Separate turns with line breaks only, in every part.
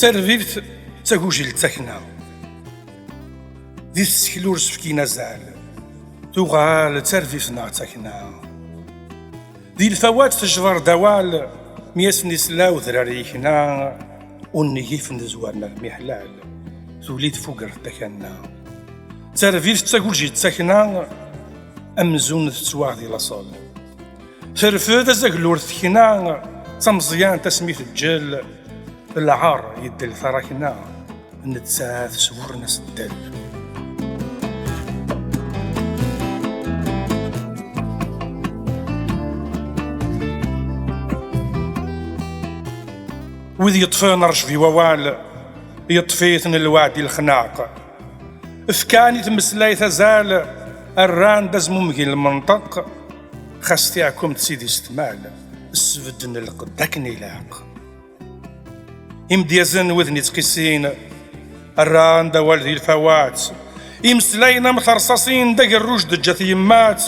ترفيفت تاكوجيل تاكنا ذي السكلور سفكينا زال تغال ترفيفنا تاكنا ذي الفوات تجبر دوال مياسني سلاو ذراريكنا ونيف نزوارنا المحلال ثوليد فوقر تاكنا ترفيفت تاكوجيل تاكنا أمزون تتواغ دي لاصال ترفد زاكلور تكنا تمزيان تسميت الجل العار يدل ثراكنا نتساث سورنا سدل وذ يطفين رش في ووال يطفيثن الوعد الخناق فكاني تمسلاي تزال الران دزمومكي المنطق خاستيعكم تسيدي استمال السفدن القداكني لاق يمديزن وذني تقسين الران دا والدي الفوات يمسلاينا مثرصصين داك الرشد جات يمات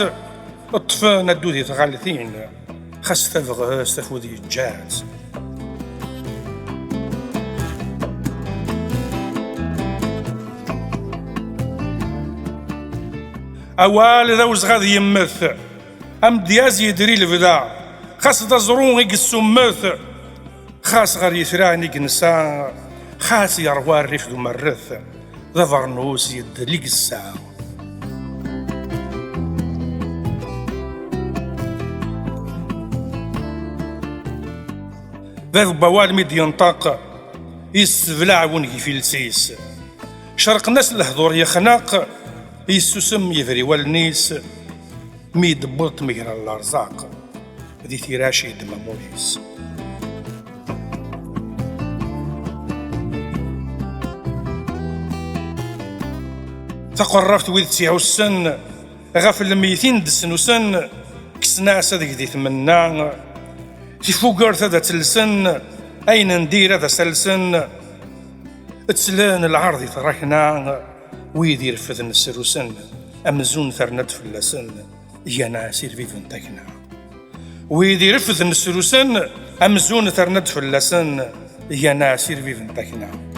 الطفان الدودي تغالثين خاص تفغس تفودي جات أوال ذوز غادي يمث أم دياز يدري الفدا خاص تزرون غيك السمث خاص غير يثراني كنسا خاص يروى الريف ذو مرث ذا فرنوس يدليك الساعة ذا بوال ميد ينطق يسبلع ونكي في السيس شرق ناس الهضور يخناق يسوسم يفري والنيس ميد بوط ميرا الارزاق ذي ثراشي دماموليس تقرفت وذ تسيعو السن غافل الميتين دسنو سن كسنا صدق ذي ثمنا في فوقر ذا تلسن اين ندير ذا سلسن تسلان العرض تراكنا ويدي رفذن السروسن أمزون ثرنت فلسن يا ناسير فيفن تاكنا ويدي رفذن السروسن أمزون ثرنت فلسن يا ناسير فيفن تاكنا